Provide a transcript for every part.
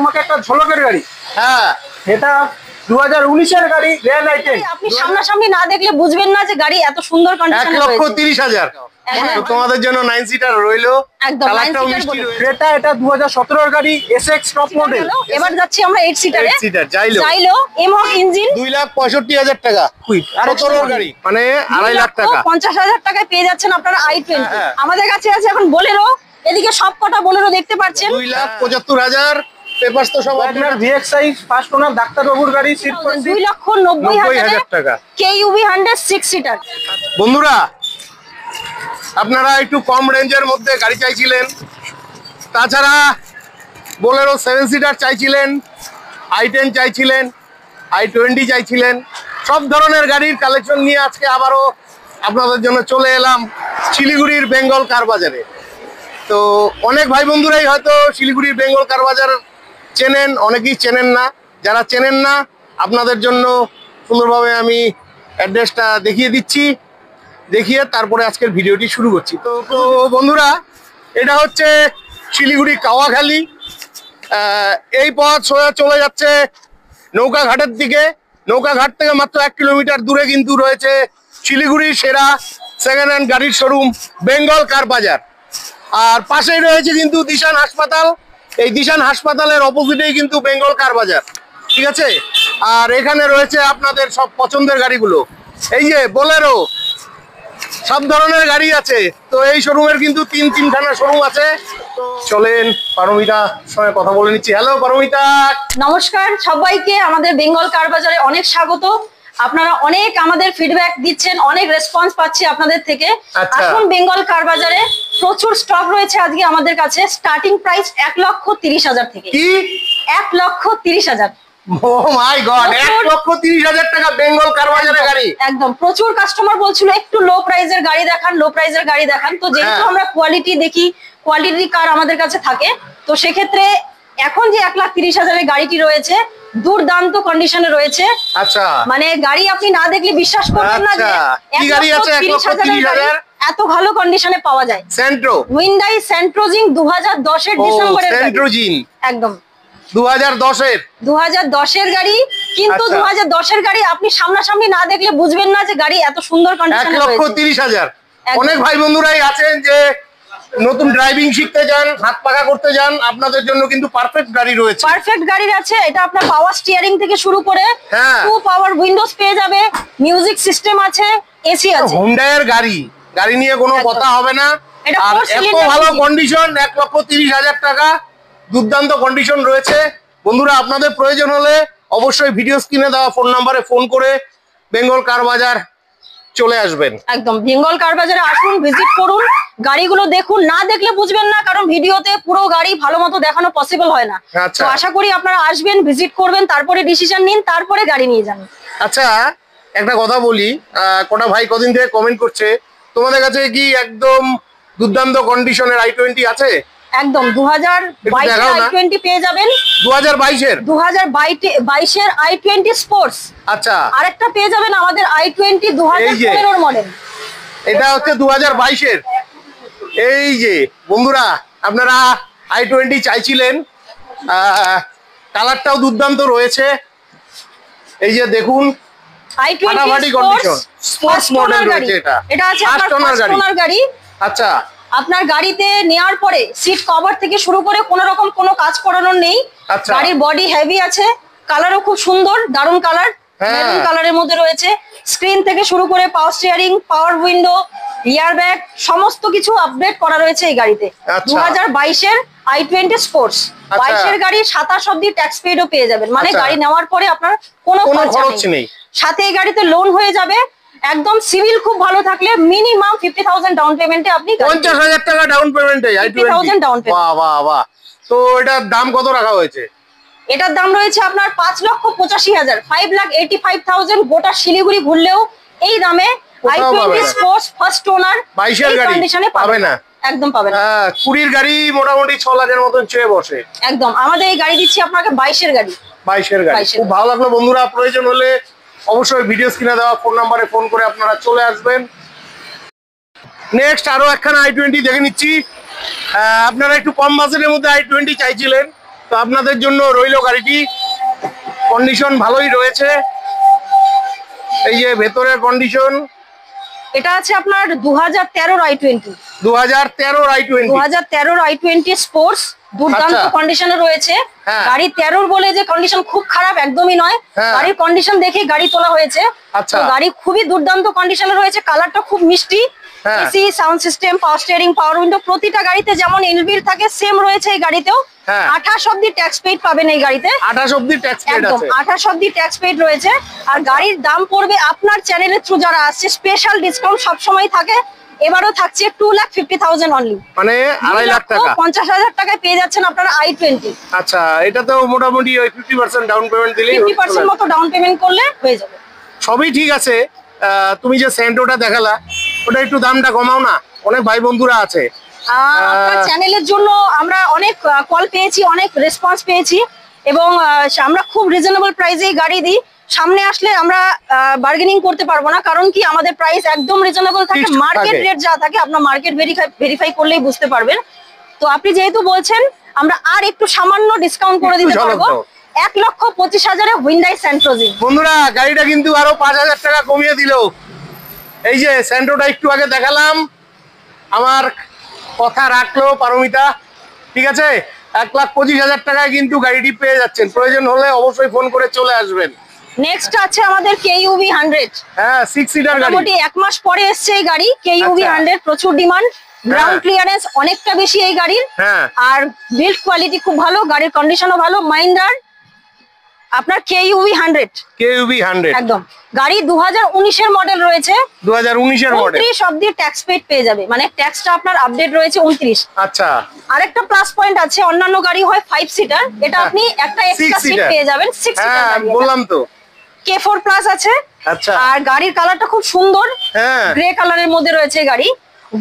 তোমাকে একটা ঝলকের গাড়ি। হ্যাঁ, এটা 2019 এর গাড়ি, রেয়ার আইটেম। আপনি সামনাসামনি না দেখলে বুঝবেন না যে গাড়ি এত সুন্দর কন্ডিশনে রয়েছে। 1,30,000 তো তোমাদের জন্য 9 সিটার রইলো। একদম, কালারটাও 9 মিষ্টি সিটার রয়েছে। এটা 2017 এর গাড়ি, এসএক্স টপ মডেল। এবার যাচ্ছি আমরা 8 সিটারে। 8 সিটার জাইলো এমহক ইঞ্জিন, 2,65,000 টাকা। কুইক আর 17 গাড়ি মানে 2.5 লাখ টাকা। 50,000 টাকায় পেয়ে যাচ্ছেন আপনারা i20। হ্যাঁ। আমাদের কাছে আছে এখন বোলেরো, এদিকে সব কটা বোলেরো দেখতে পাচ্ছেন। 2,75,000 পেপারস তো সব আপনার ভিএক্সআই ফার্স্ট ওনার ডাক্তারবাবুর গাড়ি, সিট ফর সিট। 2,90,000 টাকা। KUV 100 6 seater. বন্ধুরা, আপনারা একটু কম রেঞ্জের মধ্যে গাড়ি চাইছিলেন, তাছাড়া বোলেরো 7 সিটার চাইছিলেন, i10 চাইছিলেন, i20 চাইছিলেন, সব ধরনের গাড়ির কালেকশন নিয়ে আজকে আবারও আপনাদের জন্য চলে এলাম শিলিগুড়ির বেঙ্গল কার বাজারে। তো অনেক ভাই বন্ধুরাই হয়তো শিলিগুড়ির বেঙ্গল কার বাজার চেনেন, অনেকেই চেনেন না। যারা চেনেন না আপনাদের জন্য সুন্দরভাবে আমি অ্যাড্রেসটা দেখিয়ে দিচ্ছি, দেখিয়ে তারপরে আজকের ভিডিওটি শুরু করছি। তো বন্ধুরা, এটা হচ্ছে শিলিগুড়ি কাওয়াখালী। এই পথ সোজা চলে যাচ্ছে নৌকাঘাটের দিকে। নৌকাঘাট থেকে মাত্র 1 কিলোমিটার দূরে কিন্তু রয়েছে শিলিগুড়ির সেরা সেকেন্ড হ্যান্ড গাড়ির শোরুম বেঙ্গল কার বাজার। আর পাশেই রয়েছে কিন্তু দিশান হাসপাতাল। এই দিশান হাসপাতালের অপোজিটেই কিন্তু বেঙ্গল কার বাজার, ঠিক আছে। আর এখানে রয়েছে আপনাদের সব পছন্দের গাড়িগুলো। এই যে বোলেরো, সব ধরনের গাড়ি আছে। তো এই শোরুমের কিন্তু তিনখানা শোরুম আছে। তো চলেন পারমিতার সঙ্গে কথা বলে নিচ্ছি। হ্যালো পারমিতা। নমস্কার সবাইকে, আমাদের বেঙ্গল কার বাজারে অনেক স্বাগত। আপনারা অনেক আমাদের ফিডব্যাক দিচ্ছেন, অনেক রেসপন্স পাচ্ছি আপনাদের থেকে। এখন বেঙ্গল কার বাজারে প্রচুর স্টক রয়েছে আজকে আমাদের কাছে। স্টার্টিং প্রাইস 1,30,000 থেকে। কি 1,30,000? ও মাই গড, 1,30,000 টাকা বেঙ্গল কার বাজারে গাড়ি। একদম, প্রচুর কাস্টমার বলছিল একটু লো প্রাইজের গাড়ি দেখান, লো প্রাইজের গাড়ি দেখান। তো যেহেতু আমরা কোয়ালিটি দেখি, কোয়ালিটি কার আমাদের কাছে থাকে, তো সেক্ষেত্রে এখন যে 1,30,000 গাড়িটি রয়েছে দুর্দান্ত কন্ডিশনে রয়েছে। আচ্ছা, মানে গাড়ি আপনি না দেখলে বিশ্বাস করবেন না যে কি গাড়ি আছে 1,30,000 এত ভালো কন্ডিশনে পাওয়া যায়। সেন্ট্রো, হুন্ডাই সেন্ট্রোজিন 2010 এর ডিসেম্বরের গাড়ি। সেন্ট্রোজিন একদম 2010 এর গাড়ি। কিন্তু 2010 এর গাড়ি আপনি সামনাসামনি না দেখলে বুঝবেন না যে গাড়ি এত সুন্দর কন্ডিশনে রয়েছে। 1,30,000। অনেক ভাই বন্ধুরাই আছেন যে নতুন ড্রাইভিং শিখতে যান, হাত পাকা করতে যান, আপনাদের জন্য কিন্তু পারফেক্ট গাড়ি রয়েছে। পারফেক্ট গাড়ি আছে। এটা আপনার পাওয়ার স্টিয়ারিং থেকে শুরু করে 2 পাওয়ার উইন্ডোজ পেয়ে যাবে, মিউজিক সিস্টেম আছে, এসি আছে। হুন্ডাইয়ের গাড়ি নিয়ে কোনো কথা হবে না। আর এত ভালো কন্ডিশন, 1,30,000 টাকা, দুর্দান্ত কন্ডিশন রয়েছে। বন্ধুরা, আপনাদের প্রয়োজন হলে অবশ্যই ভিডিও স্ক্রিনে দেওয়া ফোন নাম্বারে ফোন করে বেঙ্গল কার বাজার চলে আসবেন। একদম বেঙ্গল কার বাজারে আসুন, ভিজিট করুন, গাড়িগুলো দেখুন। না দেখলে বুঝবেন না, কারণ ভিডিওতে পুরো গাড়ি ভালো মতো দেখানো পসিবল হয় না। তো আশা করি আপনারা আসবেন, ভিজিট করবেন, তারপরে ডিসিশন নিন, তারপরে গাড়ি নিয়ে যান। আচ্ছা, একটা কথা বলি, কোটা ভাই কদিন থেকে কমেন্ট করছে, তোমাদের কাছে কি একদম দুর্দান্ত কন্ডিশনের i20 আছে? একদম 2022 এর i20 পেয়ে যাবেন। 2022 এর i20 স্পোর্টস। আচ্ছা, আরেকটা পেয়ে যাবেন আমাদের i20 2015 এর মডেল। এটা হচ্ছে 2022 এর। এই যে বন্ধুরা, আপনারা i20 চাইছিলেন, কালারটাও দুর্দান্ত রয়েছে। এই যে দেখুন, i20 স্পোর্টস মডেল রয়েছে। এটা আছে আপনার ফার্স্ট ওনার গাড়ি। আচ্ছা, আপনার গাড়িতে নেওয়ার পরে সিট কভার থেকে শুরু করে কোনো রকম কোনো কাজ করানোর নেই। গাড়ির বডি হেভি আছে, কালারও খুব সুন্দর, দারুণ কালার, মেরুন কালারের মধ্যে রয়েছে। স্ক্রিন থেকে শুরু করে পাওয়ার স্টিয়ারিং, পাওয়ার উইন্ডো, রিয়ার ব্যাগ, সমস্ত কিছু আপডেট করা রয়েছে এই গাড়িতে। 2022 এর i20 স্পোর্টস। 22 এর গাড়ি 27 অবধি ট্যাক্স পেইডও পেয়ে যাবেন। মানে গাড়ি নেওয়ার পরে আপনার কোনো খরচ নেই। সাথে এই গাড়িতে লোন হয়ে যাবে। একদম সিভিল খুব ভালো থাকলে মিনিমাম 50,000 ডাউন পেমেন্টে আপনি 50,000 টাকা ডাউন পেমেন্টে 50,000 ডাউন পেমেন্ট। বাহ বাহ বাহ। তো এটার দাম কত রাখা হয়েছে? এটার দাম রয়েছে আপনার 5,85,000, 5,85,000। গোটা শিলিগুড়ি ঘুরলেও এই দামে i20 স্পোর্টস ফার্স্ট ওনার 22 এর গাড়ি পাবে না। একদম পাবেন। 20 এর গাড়ি মোটামুটি 6 লাখের মতন চেয়ে বসে। একদম, আমাদের এই গাড়ি দিচ্ছি আপনাকে 22 এর গাড়ি। 22 এর গাড়ি খুব ভালো লাগলো। বন্ধুরা, প্রয়োজন হলে অবশ্যই ভিডিও স্ক্রিনে দেওয়া ফোন নাম্বারে ফোন করে আপনারা চলে আসবেন। নেক্সট আরো একখানা i20 দেখে নিচ্ছি। আপনারা একটু কম বাজেটের মধ্যে i20 চাইছিলেন, তো আপনাদের জন্য রইল গাড়িটি, কন্ডিশন ভালোই রয়েছে। এই যে ভেতরের কন্ডিশন, এটা আছে আপনার 2013 i20। 2013 i20, 2013 i20 স্পোর্টস, দুর্দান্ত কন্ডিশনে রয়েছে। গাড়ি 13 বলে যে কন্ডিশন খুব খারাপ একদমই নয়, গাড়ির কন্ডিশন দেখে গাড়ি তোলা হয়েছে। আচ্ছা, তো গাড়ি খুবই দুর্দান্ত কন্ডিশনে রয়েছে, কালারটা খুব মিষ্টি। AC, sound system, power steering, পাওয়ার উইন্ডো প্রতিটা গাড়িতে যেমন ইনবিল্ট থাকে সেম রয়েছে এই গাড়িতেও। 28 অবধি ট্যাক্স পেইড পাবেন এই গাড়িতে। 28 অবধি ট্যাক্স পেইড আছে, 28 অবধি ট্যাক্স পেইড রয়েছে। আর গাড়ির দাম পড়বে আপনার চ্যানেলের থ্রু যারা আসছে, স্পেশাল ডিসকাউন্ট সবসময় থাকে, এবারও থাকছে 2,50,000 অনলি, মানে 2.5 লাখ টাকা, 50,000 টাকায় পেয়ে যাচ্ছেন আপনারা i20। আচ্ছা, এটা তো মোটামুটি ওই 50% ডাউন পেমেন্ট দিলেই, 50% মতো ডাউন পেমেন্ট করলে হয়ে যাবে। সবই ঠিক আছে। তুমি যে সেন্টোটা দেখালা ওটা একটু দামটা কমাও না, অনেক ভাই বন্ধুরা আছে। আপনার চ্যানেলের জন্য আমরা অনেক কল পেয়েছি, অনেক রেসপন্স পেয়েছি, এবং আমরা খুব রিজনেবল প্রাইসেই গাড়ি দিই। সামনে আসলে আমরা বার্গেনিং করতে পারবো না, কারণ কি আমাদের প্রাইস একদম রিজনেবল থাকে, মার্কেট রেট যা থাকে আপনার মার্কেট ভেরিফাই করলেই বুঝতে পারবেন। তো আপনি যেহেতু বলছেন, আমরা আর একটু সামান্য ডিসকাউন্ট করে দিতে পারবো। 1,25,000-এ হুন্ডাই স্যান্ট্রোজি। বন্ধুরা, গাড়িটা কিন্তু আরো 5,000 টাকা কমিয়ে দিল। এই যে স্যান্ট্রোটা একটু আগে দেখালাম, আমার কথা রাখলো পারমিতা, ঠিক আছে? 1,25,000 টাকায় কিন্তু গাড়িটি পেয়ে যাচ্ছেন। প্রয়োজন হলে অবশ্যই ফোন করে চলে আসবেন। নেক্সট আছে আমাদের KUV 100। হ্যাঁ, 6 সিটার গাড়ি, মোটামুটি 1 মাস পরে এসছে এই গাড়ি। KUV 100 প্রচুর ডিমান্ড, গ্রাউন্ড ক্লিয়ারেন্স অনেকটা বেশি এই গাড়ির, আর বিল্ড কোয়ালিটি খুব ভালো, গাড়ির কন্ডিশনও ভালো। মাহিন্দ্রার আপনার KUV 100 একদম। গাড়ি 2019 এর মডেল রয়েছে, 2019 এর মডেল। 29 অবধি ট্যাক্স পেইড পেয়ে যাবে, মানে ট্যাক্সটা আপনার আপডেট রয়েছে 29। আচ্ছা, আরেকটা প্লাস পয়েন্ট আছে, অন্যান্য গাড়ি হয় 5 সিটার, এটা আপনি একটা এক্সট্রা সিট পেয়ে যাবেন 6 সিটার গাড়ি। বললাম তো, K4 প্লাস আছে। আচ্ছা, আর গাড়ির কালারটা খুব সুন্দর, গ্রে কালারের মধ্যে রয়েছে গাড়ি,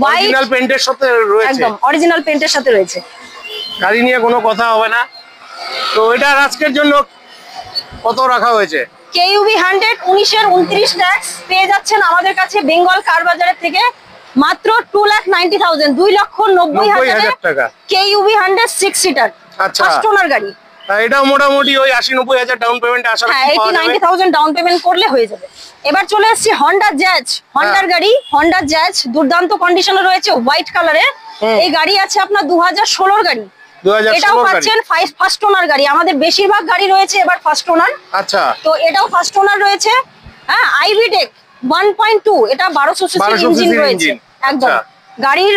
অরিজিনাল পেইন্টের সাথে রয়েছে, একদম অরিজিনাল পেইন্টের সাথে রয়েছে। গাড়ি নিয়ে কোনো কথা হবে না। তো এটা আজকের জন্য কত রাখা হয়েছে? KUV 100 19 এর 29 ট্যাক্স পেয়ে যাচ্ছেন আমাদের কাছে বেঙ্গল কার বাজারের থেকে মাত্র 2,90,000, 2,90,000 টাকা। KUV 100 6 সিটার, আচ্ছা, ফার্স্ট ওনার গাড়ি। এটা মোটামুটি ওই 80-90,000 ডাউন পেমেন্ট আশা করি। 80-90,000 ডাউন পেমেন্ট করলে হয়ে যাবে। এবার চলে আসছি হন্ডা জ্যাজ, হন্ডার গাড়ি, হন্ডা জ্যাজ দুর্দান্ত কন্ডিশনে রয়েছে, হোয়াইট কালারের। এই গাড়ি আছে আপনার 2016 গাড়ি, এটাও পাচ্ছেন ফার্স্ট ওনার গাড়ি। আমাদের বেশিরভাগ গাড়ি রয়েছে এবার ফার্স্ট ওনার। আচ্ছা, তো এটাও ফার্স্ট ওনার রয়েছে। হ্যাঁ, আইভি টেক 1.2, এটা 1200 সিসি ইঞ্জিন রয়েছে একদম। গাড়ির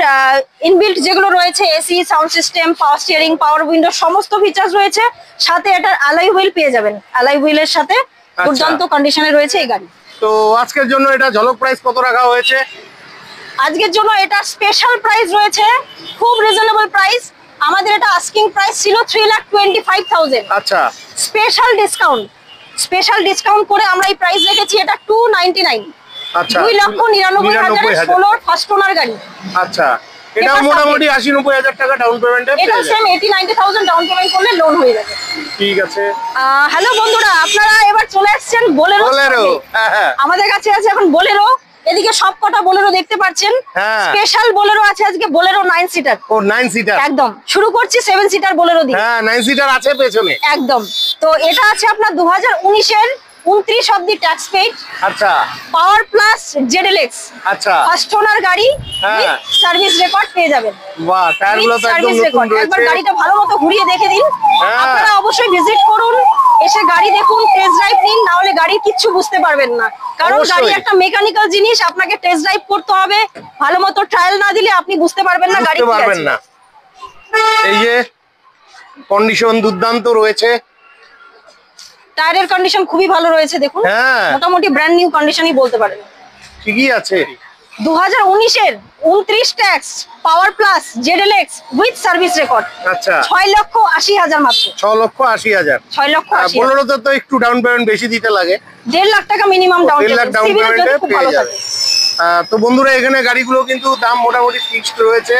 ইনবিল্ট যেগুলো রয়েছে, AC, sound system, power steering, পাওয়ার উইন্ডো সমস্ত ফিচার্স রয়েছে। সাথে এটার অ্যালয় হুইল পেয়ে যাবেন, অ্যালয় হুইলের সাথে দুর্দান্ত কন্ডিশনে রয়েছে এই গাড়ি। তো আজকের জন্য এটা ঝলক প্রাইস কত রাখা হয়েছে? আজকের জন্য এটা স্পেশাল প্রাইস রয়েছে, খুব রিজনেবল প্রাইস। আমাদের এটা আস্কিং প্রাইস ছিল 3,25,000। আচ্ছা, স্পেশাল ডিসকাউন্ট করে আমরা এই প্রাইস রেখেছি, এটা 299। আচ্ছা, 2,99,000 16 ফার্স্ট ওনার গাড়ি। আচ্ছা, এটা মোটামুটি 80-90,000 টাকা ডাউন পেমেন্টে এটা সেম 80-90,000 ডাউন পেমেন্ট করলে লোন হয়ে যাবে। ঠিক আছে। হ্যালো বন্ধুরা, আপনারা এবার চলে আসছেন বোলেরো। আমাদের কাছে আছে এখন বোলেরো, এদিকে সব কটা বোলেরো দেখতে পাচ্ছেন। স্পেশাল বোলেরো আছে আজকে, বোলেরো 9 সিটার। ও 9 সিটার একদম। শুরু করছি 7 সিটার বোলেরো দিয়ে। হ্যাঁ, 9 সিটার আছে পেছনে একদম। তো এটা আছে আপনার 2019 এর 29 অবধি ট্যাক্স পেইড। আচ্ছা, পাওয়ার প্লাস জেডএলএক্স। আচ্ছা, ফার্স্ট ওনার গাড়ি, সার্ভিস রেকর্ড পেয়ে যাবেন। বাহ, টায়ারগুলো তো একদম নতুন রয়েছে। একবার গাড়িটা ভালোমতো ঘুরিয়ে দেখে দিন। আপনারা অবশ্যই ভিজিট করুন, এসে গাড়ি দেখুন, টেস্ট ড্রাইভ নিন, না হলে গাড়ি কিচ্ছু বুঝতে পারবেন না। কারণ গাড়ি একটা মেকানিক্যাল জিনিস, আপনাকে টেস্ট ড্রাইভ করতে হবে। ভালোমতো ট্রায়াল না দিলে আপনি বুঝতে পারবেন না গাড়ি কি আছে। এই যে কন্ডিশন দুর্দান্ত রয়েছে, টায়ারের কন্ডিশন খুবই ভালো রয়েছে দেখুন, মোটামুটি ব্র্যান্ড নিউ কন্ডিশনই বলতে পারেন। ঠিকই আছে। 2019 এর 29 tax, power plus ZLX with service record. আচ্ছা, 6,80,000 মাত্র। 6,80,000। 6,80,000। বোলেরোতে তো একটু ডাউন পেমেন্ট বেশি দিতে লাগে, 1.5 লাখ টাকা মিনিমাম ডাউন পেমেন্ট। সিভিলের জন্য খুব ভালো থাকে। তো বন্ধুরা, এখানে গাড়িগুলো কিন্তু দাম মোটামুটি ফিক্সড রয়েছে,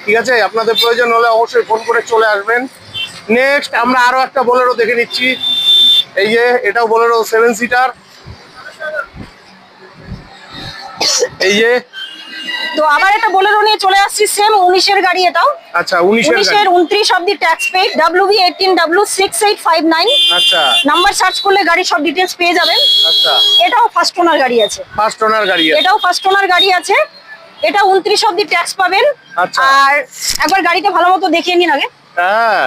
ঠিক আছে? আপনাদের প্রয়োজন হলে অবশ্যই ফোন করে চলে আসবেন। নেক্সট আমরা আরো একটা বোলেরো দেখে নিচ্ছি। এই যে এটাও বোলেরো 7 সিটার। এই যে তো আবার একটা বোলেরো নিয়ে চলে আসছি, সেম 19 এর গাড়ি এটাও। আচ্ছা 19 এর 29 অবধি ট্যাক্স পেইড, WV18W6859। আচ্ছা, নাম্বার সার্চ করলে গাড়ি সব ডিটেইলস পেয়ে যাবেন। আচ্ছা, এটাও ফার্স্ট ওনার গাড়ি আছে। ফার্স্ট ওনার গাড়ি আছে, এটাও ফার্স্ট ওনার গাড়ি আছে। এটা 29 অবধি ট্যাক্স পাবেন। আচ্ছা। আর একবার গাড়িটা ভালো মতো দেখিয়ে নিন আগে। হ্যাঁ,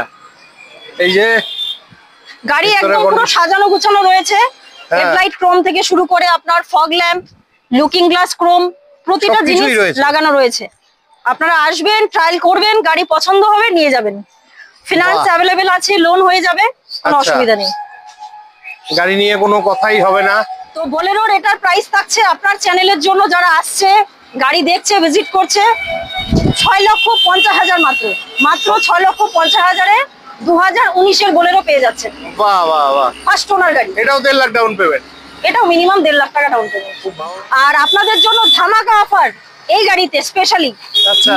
এই যে গাড়ি একদম পুরো সাজানো গুছানো রয়েছে। হেডলাইট ক্রোম থেকে শুরু করে আপনার fog lamp, looking glass Chrome, প্রতিটা জিনিস লাগানো রয়েছে। আপনারা আসবেন, ট্রায়াল করবেন, গাড়ি পছন্দ হবে নিয়ে যাবেন। ফিনান্স অ্যাভেলেবেল আছে, লোন হয়ে যাবে, কোনো অসুবিধা নেই। গাড়ি নিয়ে কোনো কথাই হবে না। তো বোলেরোর এটার প্রাইস থাকছে আপনার চ্যানেলের জন্য, যারা আসছে গাড়ি দেখছে ভিজিট করছে, 6,50,000 মাত্র। মাত্র 6,50,000-এ 2019 এর বোলেরো পেয়ে যাচ্ছেন। বাহ বাহ বাহ, ফার্স্ট ওনার গাড়ি। এটাও 1.5 লাখ ডাউন পেমেন্ট। এটাও মিনিমাম 1.5 লাখ টাকা ডাউন পেমেন্ট। আর আপনাদের জন্য ধামাকা অফার এই গাড়িতে স্পেশালি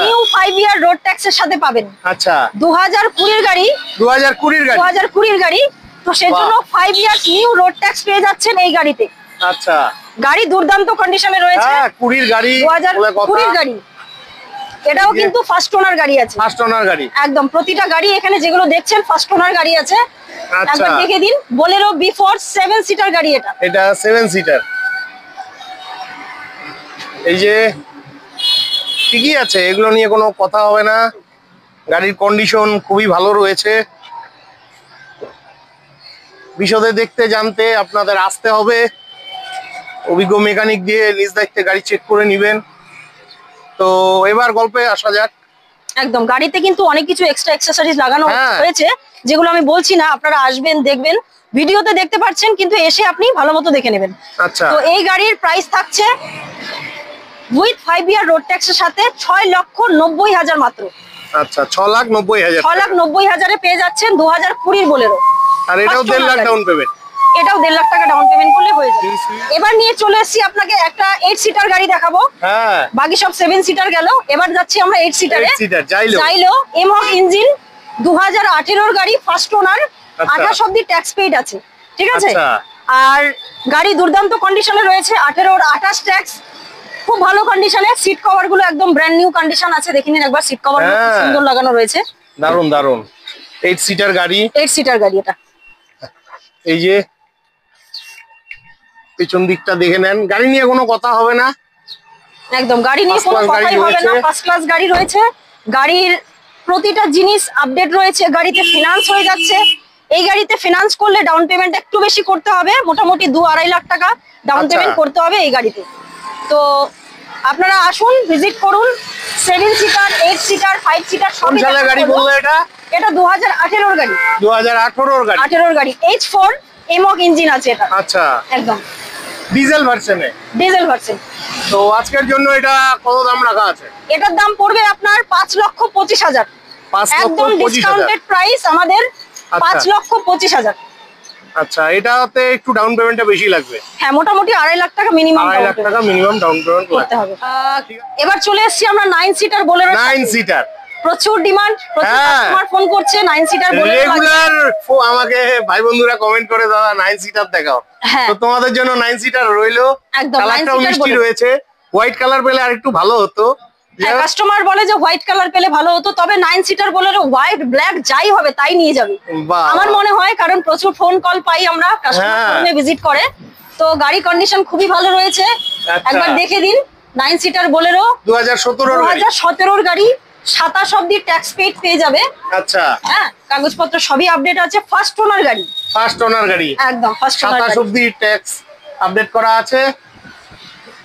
নিউ 5 ইয়ার রোড ট্যাক্সের সাথে পাবেন। আচ্ছা, 2020 এর গাড়ি, 2020 এর গাড়ি, তো সেজন্য 5 ইয়ার্স নিউ রোড ট্যাক্স পেয়ে যাচ্ছেন এই গাড়িতে। আচ্ছা, গাড়ি দুর্দান্ত কন্ডিশনে রয়েছে। হ্যাঁ, 20 গাড়ি, 2020 গাড়ি। এটাও কিন্তু ফার্স্ট ওনার গাড়ি আছে। ফার্স্ট ওনার গাড়ি একদম, প্রতিটা গাড়ি এখানে যেগুলো দেখছেন ফার্স্ট ওনার গাড়ি আছে। আচ্ছা, একবার দেখে দিন। বোলেরো B4 7 সিটার গাড়ি এটা। এটা 7 সিটার। এই যে ঠিকই আছে, এগুলো নিয়ে কোনো কথা হবে না। গাড়ির কন্ডিশন খুবই ভালো রয়েছে। বিশদে দেখতে জানতে আপনাদের আসতে হবে, অভিজ্ঞ মেকানিক দিয়ে নিজ দায়িত্বে গাড়ি চেক করে নেবেন। তো এবার গল্পে আসা যাক। একদম, গাড়িতে কিন্তু অনেক কিছু এক্সট্রা অ্যাকসেসরিজ লাগানো হয়েছে, যেগুলো আমি বলছি না, আপনারা আসবেন দেখবেন, ভিডিওতে দেখতে পাচ্ছেন, কিন্তু এসে আপনি ভালো মতো দেখে নেবেন। আচ্ছা, তো এই গাড়ির প্রাইস থাকছে উইথ 5 ইয়ার রোড ট্যাক্সের সাথে 6,90,000 মাত্র। আচ্ছা, 6,90,000। 6,90,000-এ পেয়ে যাচ্ছেন 2020 বোলেরো। আর এটাও 1.5 লাখ ডাউন পেমেন্ট। এটাও 1.5 লাখ টাকা ডাউন পেমেন্ট করলে হয়ে যাবে। এবার নিয়ে চলে এসেছি আপনাকে একটা 8 সিটার গাড়ি দেখাবো। হ্যাঁ, বাকি সব 7 সিটার গেল, এবার যাচ্ছি আমরা 8 সিটারে। 8 সিটার জাইলো এমহক ইঞ্জিন, 2018 এর গাড়ি, ফার্স্ট ওনার, 28 অবধি ট্যাক্স পেইড আছে। ঠিক আছে, আর গাড়ি দুর্দান্ত কন্ডিশনে রয়েছে। 18 আর 28 ট্যাক্স, খুব ভালো কন্ডিশনে। সিট কভার গুলো একদম ব্র্যান্ড নিউ কন্ডিশন আছে, দেখে নিন একবার। সিট কভার গুলো সুন্দর লাগানো রয়েছে। দারুন দারুন 8 সিটার গাড়ি। 8 সিটার গাড়ি এটা। এই যে পেছন দিকটা দেখে নেন, গাড়ি নিয়ে কোনো কথা হবে না। একদম, গাড়ি নিয়ে কোনো কথাই হবে না, ফার্স্ট ক্লাস গাড়ি রয়েছে। গাড়ির প্রতিটা জিনিস আপডেট রয়েছে। গাড়িতে ফিনান্স হয়ে যাচ্ছে। এই গাড়িতে ফিনান্স করলে ডাউন পেমেন্ট একটু বেশি করতে হবে, মোটামুটি 2-2.5 লাখ টাকা ডাউন পেমেন্ট করতে হবে এই গাড়িতে। তো আপনারা আসুন, ভিজিট করুন। 7 সিটার, 8 সিটার, 5 সিটার সব গাড়ি বললো এটা। এটা 2018 এর গাড়ি। 2018 এর গাড়ি। 18 এর গাড়ি, H4 এমহক ইঞ্জিন আছে এটা। আচ্ছা, একদম ডিজেল ভার্সনে। Diesel version. তো আজকের জন্য এটা কত দাম রাখা আছে? এটার দাম পড়বে আপনার 5,25,000। একদম ডিসকাউন্টেড প্রাইস আমাদের, 5,25,000। আচ্ছা, এটাতে একটু ডাউন পেমেন্টটা বেশি লাগবে। হ্যাঁ, মোটামুটি 2.5 লাখ টাকা মিনিমাম। 2.5 লাখ টাকা মিনিমাম ডাউন পেমেন্ট করতে হবে। এবার চলে এসেছি আমরা 9 সিটার বোলেরো। 9 সিটার প্রচুর ডিমান্ড, প্রচুর কাস্টমার ফোন করছে 9 সিটার বোলেরো। রেগুলার আমাকে ভাই বন্ধুরা কমেন্ট করে, দাদা 9 সিটার দেখাও। তো তোমাদের জন্য 9 সিটার রইলো। কালারটাও মিষ্টি রয়েছে। হোয়াইট কালার পেলে আরেকটু ভালো হতো। কাস্টমার বলে যে হোয়াইট কালার পেলে ভালো হতো, তবে 9 সিটার বোলেরো হোয়াইট ব্ল্যাক যাই হবে তাই নিয়ে যাবে আমার মনে হয়, কারণ প্রচুর ফোন কল পাই আমরা, কাস্টমার ভিজিট করে। তো গাড়ি কন্ডিশন খুবই ভালো রয়েছে, একবার দেখে দিন। 9 সিটার বোলেরো 2017 এর গাড়ি, 27 অবধি ট্যাক্স পেইড পেয়ে যাবে। আচ্ছা, হ্যাঁ, কাগজপত্র সবই আপডেট আছে। ফার্স্ট ওনার গাড়ি। ফার্স্ট ওনার গাড়ি, একদম ফার্স্ট ওনার। 27 অবধি ট্যাক্স আপডেট করা আছে।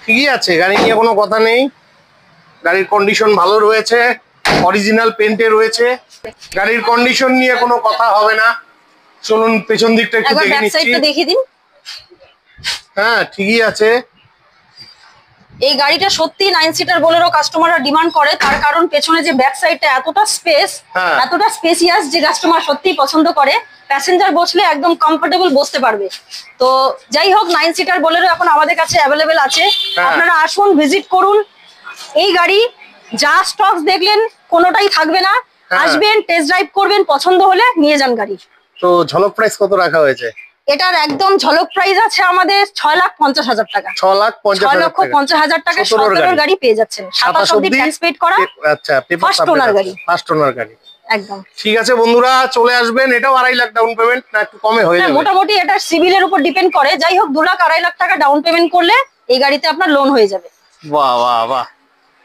ঠিকই আছে, গাড়ি নিয়ে কোনো কথা নেই। গাড়ির কন্ডিশন ভালো রয়েছে, অরিজিনাল পেন্টে রয়েছে। গাড়ির কন্ডিশন নিয়ে কোনো কথা হবে না। চলুন পেছন দিকটা একটু দেখে নিচ্ছি। দেখিয়ে দিন। হ্যাঁ, ঠিকই আছে। এই গাড়িটা সত্যি 9 সিটার বোলেরো কাস্টমাররা ডিমান্ড করে, তার কারণ পেছনে যে ব্যাক সাইডটা এতটা স্পেস, এতটা স্পেসিয়াস, যে কাস্টমার সত্যি পছন্দ করে। প্যাসেঞ্জার বসলে একদম কমফোর্টেবল বসতে পারবে। তো যাই হোক, 9 সিটার বোলেরো এখন আমাদের কাছে অ্যাভেলেবেল আছে। আপনারা আসুন, ভিজিট করুন। এই গাড়ি যা স্টকস দেখলেন কোনোটাই থাকবে না। আসবেন, টেস্ট ড্রাইভ করবেন, পছন্দ হলে নিয়ে যান গাড়ি। তো ঝলক প্রাইস কত রাখা হয়েছে? এটার একদম ঝলক প্রাইস আছে আমাদের 6,50,000 টাকা। 6,50,000 টাকা 17 গাড়ি পেয়ে যাচ্ছেন। 27 অবধি ট্যাক্স পেড করা। আচ্ছা, ফার্স্ট ওনার গাড়ি। ফার্স্ট ওনার গাড়ি একদম ঠিক আছে বন্ধুরা, চলে আসবেন। এটাও 2.5 লাখ ডাউন পেমেন্ট না একটু কমে হয়ে যাবে? মোটামুটি এটা সিভিলের উপর ডিপেন্ড করে। যাই হোক 2 লাখ 2.5 লাখ টাকা ডাউন পেমেন্ট করলে এই গাড়িতে আপনার লোন হয়ে যাবে। বাহ বাহ বাহ।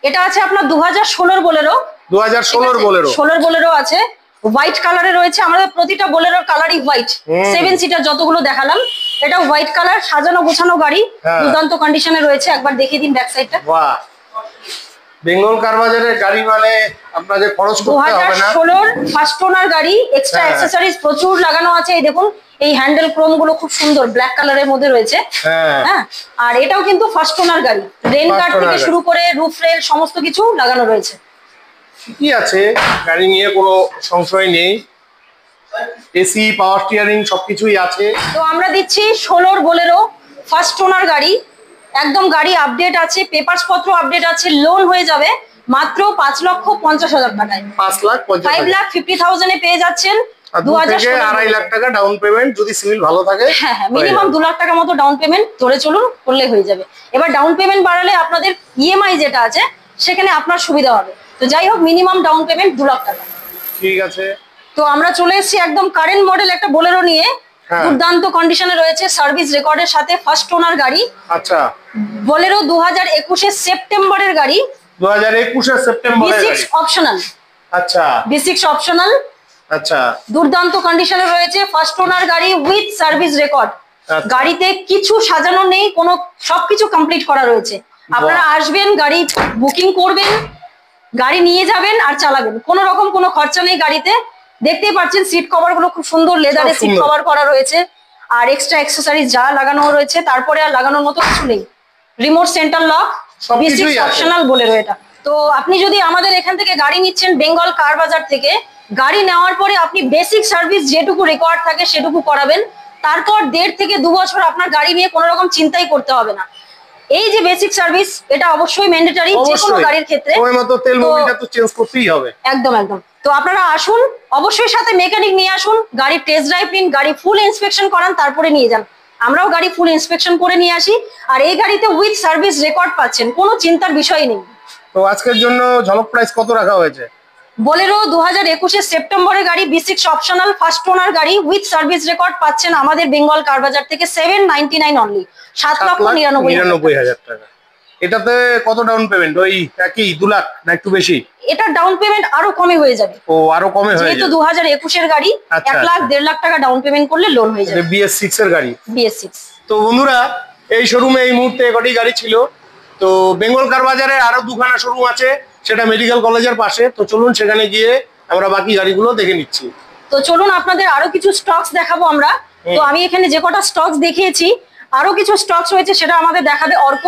এটা আছে আপনার 2016 বোলেরো। 2016 বোলেরো। 16 বোলেরো আছে, হোয়াইট কালারে রয়েছে। আমাদের প্রতিটা বোলেরোর কালারই হোয়াইট। 7 সিটার যতগুলো দেখালাম এটা হোয়াইট কালার, সাজানো গোছানো গাড়ি, দুর্দান্ত কন্ডিশনে রয়েছে। একবার দেখিয়ে দিন ব্যাক সাইডটা। বাহ, বেঙ্গল কার বাজারের গাড়ি মানে আপনাদের খরচ করতে হবে না। 2016 ফার্স্ট ওনার গাড়ি, এক্সট্রা অ্যাকসেসরিজ প্রচুর লাগানো আছে। এই দেখুন এই হ্যান্ডেল ক্রোম গুলো খুব সুন্দর ব্ল্যাক কালারের মধ্যে রয়েছে। হ্যাঁ, আর এটাও কিন্তু ফার্স্ট ওনার গাড়ি। রেন গার্ড থেকে শুরু করে রুফ রেল সমস্ত কিছু লাগানো রয়েছে। কি আছে, গাড়ি নিয়ে কোনো সংশয় নেই। এসি, পাওয়ার স্টিয়ারিং সবকিছুই আছে। তো আমরা দিচ্ছি 16 বোলেরো ফার্স্ট ওনার গাড়ি। একদম গাড়ি আপডেট আছে, পেপারস পত্র আপডেট আছে, লোন হয়ে যাবে মাত্র 5,50,000 টাকায়। 5,50,000 এ পেয়ে যাচ্ছেন। 2.5 লাখ টাকা ডাউন পেমেন্ট যদি সিভিল ভালো থাকে। হ্যাঁ, মিনিমাম 2 লাখ টাকা মতো ডাউন পেমেন্ট ধরে চলুন, করলে হয়ে যাবে। এবার ডাউন পেমেন্ট বাড়ালে আপনাদের ইএমআই যেটা আছে সেখানে আপনার সুবিধা হবে। তো যাই হোক মিনিমাম ডাউন পেমেন্ট 2 লাখ টাকা। ঠিক আছে। তো আমরা চলে এসেছি একদম কারেন্ট মডেল একটা বোলেরো নিয়ে। দুর্দান্ত কন্ডিশনে রয়েছে, সার্ভিস রেকর্ডের সাথে, ফার্স্ট ওনার গাড়ি। আচ্ছা, বোলেরো 2021 সেপ্টেম্বরের গাড়ি। 2021 সেপ্টেম্বরের গাড়ি। B6 optional. আচ্ছা, B6 অপশনাল। আচ্ছা, দুর্দান্ত কন্ডিশনে রয়েছে, ফার্স্ট ওনার গাড়ি উইথ সার্ভিস রেকর্ড। গাড়িতে কিছু সাজানো নেই, কোনো সবকিছু কমপ্লিট করা রয়েছে। আপনারা আসবেন, গাড়ি বুকিং করবেন, গাড়ি নিয়ে যাবেন আর চালাবেন। কোনো রকম কোনো খরচা নেই গাড়িতে। দেখতেই পাচ্ছেন সিট কভার গুলো খুব সুন্দর লেদারের সিট কভার করা রয়েছে। আর এক্সট্রা অ্যাকসেসরিজ যা লাগানো রয়েছে, তারপরে আর লাগানোর মতো কিছু নেই। Remote centre lock, B6 optional Bolero এটা। তো আপনি যদি আমাদের এখান থেকে গাড়ি নিচ্ছেন বেঙ্গল কার বাজার থেকে, গাড়ি নেওয়ার পরে আপনি বেসিক সার্ভিস যেটুকু রেকর্ড থাকে সেটুকু করাবেন। তারপর 1.5 থেকে 2 বছর আপনার গাড়ি নিয়ে কোনো রকম চিন্তাই করতে হবে না। এই যে বেসিক সার্ভিস, এটা অবশ্যই ম্যান্ডেটরি যে কোনো গাড়ির ক্ষেত্রে। সময়মতো তেল মোবিলটা তো চেঞ্জ করতেই হবে। একদম একদম। তো আপনারা আসুন, অবশ্যই সাথে মেকানিক নিয়ে আসুন, গাড়ি টেস্ট ড্রাইভ নিন, গাড়ি ফুল ইন্সপেকশন করান, তারপরে নিয়ে যান। আমরাও গাড়ি ফুল ইন্সপেকশন করে নিয়ে আসি। আর এই গাড়িতে উইথ সার্ভিস রেকর্ড পাচ্ছেন, কোনো চিন্তার বিষয় নেই। তো আজকের জন্য ঝলক প্রাইস কত রাখা হয়েছে? বোলেরো 2021 সেপ্টেম্বরের গাড়ি, B6 অপশনাল, ফার্স্ট ওনার গাড়ি উইথ সার্ভিস রেকর্ড পাচ্ছেন আমাদের বেঙ্গল কার বাজার থেকে 799 অনলি, 7,99,000 টাকা। এটাতে কত ডাউন পেমেন্ট? ওই একই 2 লাখ না একটু বেশি? এটা ডাউন পেমেন্ট আরো কমে হয়ে যাবে। ও, আরো কমে হয়ে যাবে। যেহেতু 2021 এর গাড়ি, 1 লাখ 1.5 লাখ টাকা ডাউন পেমেন্ট করলে লোন হয়ে যাবে। BS6 এর গাড়ি। BS6। তো বন্ধুরা, এই শোরুমে এই মুহূর্তে একটি গাড়ি ছিল। তো বেঙ্গল কার বাজারে আরো 2খানা শোরুম আছে, সেটা মেডিকেল কলেজের পাশে। তো চলুন সেখানে গিয়ে আমরা বাকি গাড়িগুলো দেখে নিচ্ছি। তো চলুন আপনাদের আরো কিছু স্টকস দেখাবো আমরা। তো আমি এখানে যে কটা স্টকস দেখিয়েছি, আরো কিছু স্টকস রয়েছে, সেটা আমাদের দেখাবে অর্ক।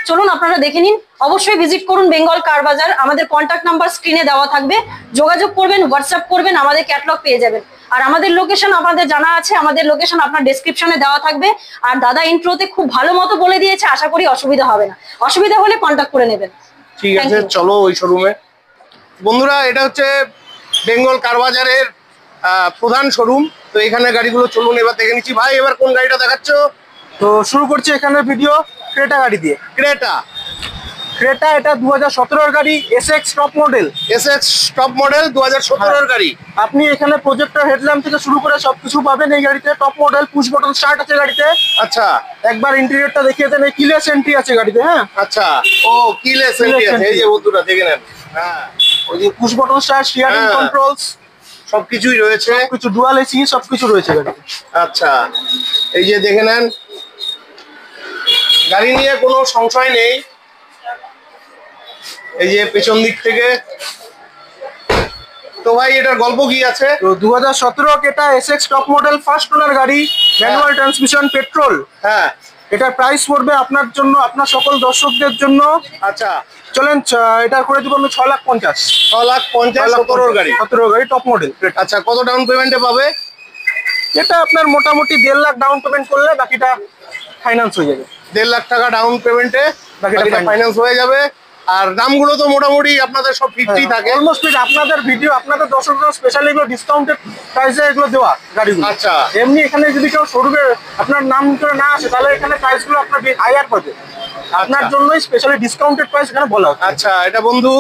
চলুন আপনারা দেখে নিন। অবশ্যই ভিজিট করুন বেঙ্গল কার বাজার। আমাদের কন্ট্যাক্ট নাম্বার স্ক্রিনে দেওয়া থাকবে, যোগাযোগ করবেন, হোয়াটসঅ্যাপ করবেন, আমাদের ক্যাটালগ পেয়ে যাবেন। আর আমাদের লোকেশন আপনাদের জানা আছে, আমাদের লোকেশন আপনার ডেসক্রিপশনে দেওয়া থাকবে। আর দাদা ইন্ট্রোতে খুব ভালো মতো বলে দিয়েছে, আশা করি অসুবিধা হবে না। অসুবিধা হলে কন্ট্যাক্ট করে নেবেন। ঠিক আছে, চলো ওই শোরুমে। বন্ধুরা, এটা হচ্ছে বেঙ্গল কার বাজারের প্রধান শোরুম। তো এখানে গাড়িগুলো চলুন এবার দেখে নিচ্ছি। ভাই, এবার কোন গাড়িটা দেখাচ্ছ? তো শুরু করছি এখানে ভিডিও ক্রেটা গাড়ি দিয়ে। ক্রেটা এটা 2017 এর গাড়ি, SX top model. SX top model 2017 এর গাড়ি। আপনি এখানে প্রজেক্টর হেডল্যাম্প থেকে শুরু করে সবকিছু পাবেন এই গাড়িতে। Top model, push button start আছে গাড়িতে। আচ্ছা, একবার ইন্টেরিয়রটা দেখিয়ে দেন। এই কিলেস এন্ট্রি আছে গাড়িতে। হ্যাঁ, আচ্ছা, ও কিলেস এন্ট্রি আছে। এই যে বন্ধুরা দেখে নেন। হ্যাঁ, ওই যে push button start, steering controls সবকিছুই রয়েছে। কিছু ডুয়াল এসি সবকিছু রয়েছে গাড়িতে। আচ্ছা, এই যে দেখে নেন, গাড়ি নিয়ে কোনো সংশয় নেই। এই যে পেছন দিক থেকে। তো ভাই, এটার গল্প কি আছে? তো 2017 এটা SX top model first owner গাড়ি, ম্যানুয়াল ট্রান্সমিশন, পেট্রোল। হ্যাঁ, এটার প্রাইস পড়বে আপনার জন্য, আপনার সকল দর্শকদের জন্য। আচ্ছা, চলেন এটা করে দিব আমি 6,50,000। 6,50,000 17 গাড়ি। 17 গাড়ি টপ মডেল। আচ্ছা, কত ডাউন পেমেন্টে পাবে? এটা আপনার মোটামুটি 1.5 লাখ ডাউন পেমেন্ট করলে বাকিটা ফাইন্যান্স হয়ে যাবে। 1.5 লাখ টাকা ডাউন পেমেন্টে বাকিটা ফাইন্যান্স হয়ে যাবে। আর দামগুলো তো মোটামুটি আপনাদের সব ফিক্সই থাকে। অলমোস্ট আপনাদের ভিডিও, আপনাদের দর্শকরা স্পেশালি এগুলো ডিসকাউন্টেড প্রাইসে এগুলো দেওয়া গাড়িগুলো। আচ্ছা, এমনি এখানে যদি কেউ শোরুমে আপনার নাম করে না আসে তাহলে এখানে প্রাইসগুলো আপনার হাইয়ার পাবে। আপনার জন্যই স্পেশালি ডিসকাউন্টেড প্রাইস এখানে বলা হচ্ছে। আচ্ছা, এটা বন্ধু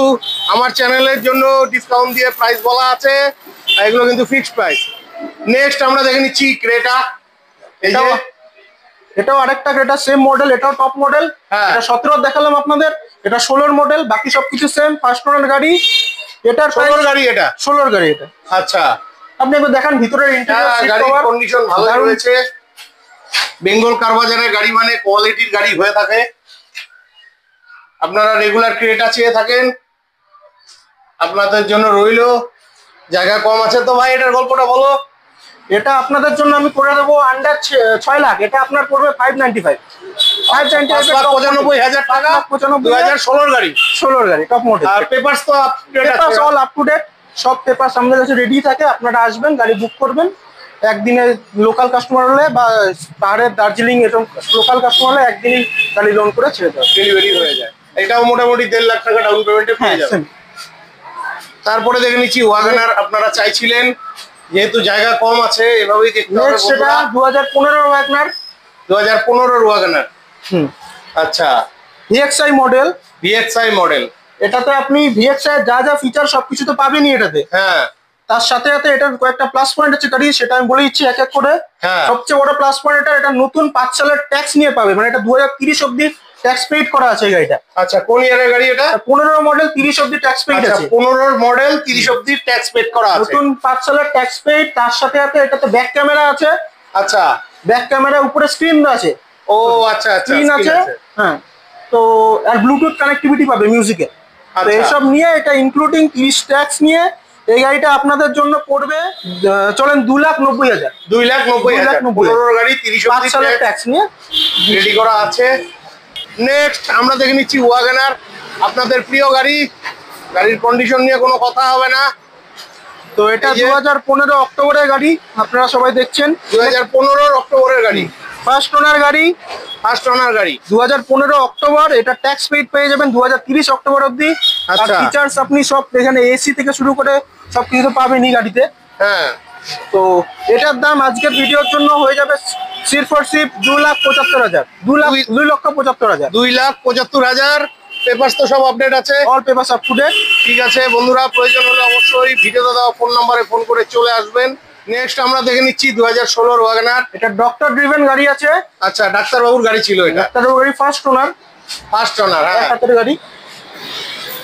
আমার চ্যানেলের জন্য ডিসকাউন্ট দিয়ে প্রাইস বলা আছে, এগুলো কিন্তু ফিক্সড প্রাইস। নেক্সট আমরা দেখে নিচ্ছি ক্রেটা। এই যে এটাও আরেকটা ক্রেটা, সেম মডেল, এটাও টপ মডেল। এটা 17 দেখালাম আপনাদের, এটা 16 মডেল, বাকি সবকিছু সেম, ফার্স্ট ওনার গাড়ি। এটার 16 গাড়ি, এটা 16 গাড়ি এটা। আচ্ছা, আপনি একবার দেখেন ভিতরের ইন্টেরিয়র, গাড়ির কন্ডিশন ভালো রয়েছে। বেঙ্গল কার বাজারের গাড়ি মানে কোয়ালিটির গাড়ি হয়ে থাকে। আপনারা রেগুলার ক্রেটা চেয়ে থাকেন, আপনাদের জন্য রইলো। জায়গা কম আছে তো ভাই, এটার গল্পটা বলো। এটা আপনাদের জন্য আমি করে দেবো আন্ডার 6 লাখ। এটা আপনার পড়বে 595, 5,95,000 টাকা। 2016 গাড়ি, 16 গাড়ি টপ মডেল। আর পেপারস তো up to date, papers all up to date, সব পেপারস আমাদের কাছে রেডি থাকে। আপনারা আসবেন, গাড়ি বুক করবেন, একদিনে লোকাল কাস্টমার হলে বা পাহাড়ের দার্জিলিং এরকম লোকাল কাস্টমার হলে একদিনই গাড়ি লোন করে ছেড়ে দেওয়া, ডেলিভারি হয়ে যায়। এটাও মোটামুটি 1.5 লাখ টাকা ডাউন পেমেন্টে পেয়ে যাবেন। তারপরে দেখে নিচ্ছি ওয়াগনার আপনারা চাইছিলেন, যেহেতু জায়গা কম আছে এভাবেই দেখতে হবে। সেটা 2015 ওয়াগনার, 2015 ওয়াগনার। আচ্ছা, ভিএক্সআই মডেল, ভিএক্সআই মডেল। এটাতে আপনি ভিএক্সআই যা যা ফিচার সবকিছু তো পাবেনই এটাতে। হ্যাঁ, তার সাথে সাথে এটার কয়েকটা প্লাস পয়েন্ট আছে গাড়ি, সেটা আমি বলে দিচ্ছি এক এক করে। হ্যাঁ, সবচেয়ে বড় প্লাস পয়েন্ট এটা নতুন 5 সালের ট্যাক্স নিয়ে পাবে, মানে এটা 2030 অব্দি ট্যাক্স পেইড করা আছে এই গাড়িটা। আচ্ছা, কোন ইয়ারের গাড়ি এটা? 15 মডেল, 30 অব্দি ট্যাক্স পেইড আছে। 15 মডেল, 30 অব্দি ট্যাক্স পেইড করা আছে, নতুন 5 সালের ট্যাক্স পেইড। তার সাথে সাথে এটাতে ব্যাক ক্যামেরা আছে। আচ্ছা, ব্যাক ক্যামেরা, উপরে স্ক্রিন আছে। ও আচ্ছা আচ্ছা, স্ক্রিন আছে। হ্যাঁ, তো আর ব্লুটুথ কানেক্টিভিটি পাবে মিউজিকে। তো এইসব নিয়ে এটা ইনক্লুডিং 30 ট্যাক্স নিয়ে এই গাড়িটা আপনাদের জন্য পড়বে চলেন 2,90,000। 2,90,000 15 গাড়ি, 30 5 সালের ট্যাক্স নিয়ে রেডি করা আছে। নেক্সট আমরা দেখে নিচ্ছি ওয়াগনার, আপনাদের প্রিয় গাড়ি। গাড়ির কন্ডিশন নিয়ে কোনো কথা হবে না। তো এটা 2015 অক্টোবরের গাড়ি, আপনারা সবাই দেখছেন। 2015 অক্টোবরের গাড়ি, ফার্স্ট ওনার গাড়ি, ফার্স্ট ওনার গাড়ি। 2015 অক্টোবর। এটা ট্যাক্স পেইড পেয়ে যাবেন 2030 অক্টোবর অবধি। আচ্ছা, ফিচার্স আপনি সব এখানে এসি থেকে শুরু করে সবকিছু তো পাবেনই গাড়িতে। হ্যাঁ, তো এটার দাম আজকের ভিডিওর জন্য হয়ে যাবে সিট ফর সিট 2,75,000, 2,75,000, 2,75,000। পেপারস তো সব আপডেট আছে, all papers up to date. ঠিক আছে বন্ধুরা, প্রয়োজন হলে অবশ্যই ভিডিওতে দেওয়া ফোন নাম্বারে ফোন করে চলে আসবেন। নেক্সট আমরা দেখে নিচ্ছি 2016 ওয়াগনার। এটা ডক্টর ড্রিভেন গাড়ি আছে। আচ্ছা, ডাক্তারবাবুর গাড়ি ছিল এটা? ডাক্তারবাবুর গাড়ি, ফার্স্ট ওনার, ফার্স্ট ওনার। হ্যাঁ, হাতের গাড়ি।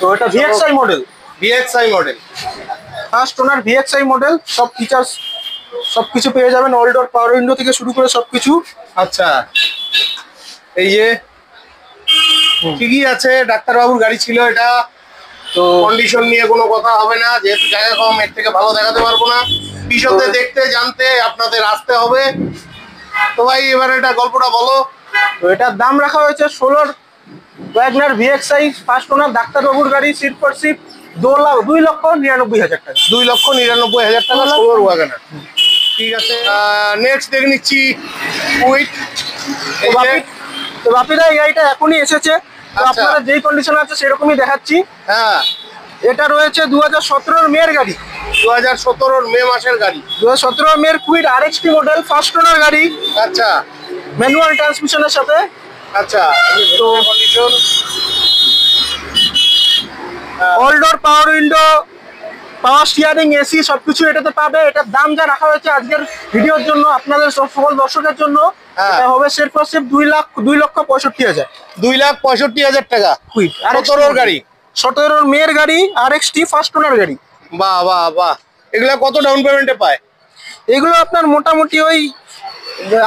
তো এটা VXI model, VXI model, first ওনার ভিএক্সআই মডেল। সব ফিচার্স সবকিছু পেয়ে যাবেন, অল ডোর পাওয়ার উইন্ডো থেকে শুরু করে সবকিছু। আচ্ছা, এই যে ঠিকই আছে, ডাক্তারবাবুর গাড়ি ছিল এটা। তো কন্ডিশন নিয়ে কোনো কথা হবে না, যেহেতু জায়গা কম, এর থেকে ভালো দেখাতে পারবো না। বিশদে দেখতে জানতে আপনাদের আসতে হবে। তো ভাই এবার এটা গল্পটা বলো। তো এটার দাম রাখা হয়েছে 16 ওয়াগনার ভিএক্সআই ফার্স্ট ওনার ডাক্তারবাবুর গাড়ি, সিট ফর সিট 2,99,000 টাকা। 2,99,000 টাকা 16 ওয়াগনার। ঠিক আছে, নেক্সট দেখে নিচ্ছি কুইট। তো বাপিদা এই গাড়িটা এখনই এসেছে, তো আপনারা যেই কন্ডিশন আছে সেরকমই দেখাচ্ছি। হ্যাঁ, এটা রয়েছে 2017 মের গাড়ি, 2017 মে মাসের গাড়ি। 2017 মের Kwid RXT model, first owner গাড়ি। আচ্ছা, ম্যানুয়াল ট্রান্সমিশনের সাথে। আচ্ছা, তো condition all door power window, power steering, AC সবকিছু এটাতে পাবে। এটার দাম যা রাখা হয়েছে আজকের ভিডিওর জন্য আপনাদের সকল দর্শকের জন্য, এটা হবে সেট ফর সেট 2,65,000। 2,65,000 টাকা কুইট 17 গাড়ি, 17 মের গাড়ি, আরএক্সটি ফার্স্ট ওনার গাড়ি। বাহ বাহ বাহ। এগুলা কত ডাউন পেমেন্টে পায়? এগুলো আপনার মোটামুটি ওই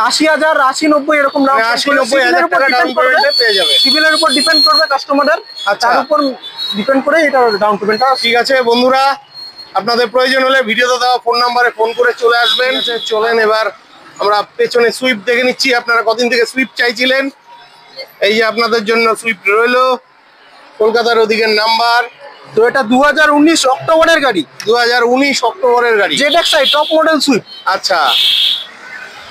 80,000, 80-90 এরকম দাম। 80-90,000 টাকা ডাউন পেমেন্টে পেয়ে যাবে। সিভিলের উপর ডিপেন্ড করবে কাস্টমারের, তার উপর ডিপেন্ড করে এটা ডাউন পেমেন্টটা। ঠিক আছে বন্ধুরা, আপনাদের প্রয়োজন হলে ভিডিওতে দেওয়া ফোন নাম্বারে ফোন করে চলে আসবেন। চলেন এবার আমরা পেছনে সুইফট দেখে নিচ্ছি। আপনারা কদিন থেকে সুইফট চাইছিলেন, এই যে আপনাদের জন্য সুইফট রইলো, কলকাতার ওদিকের নাম্বার। তো এটা 2019 অক্টোবরের গাড়ি, 2019 অক্টোবরের গাড়ি, ZXi টপ মডেল সুইফট। আচ্ছা,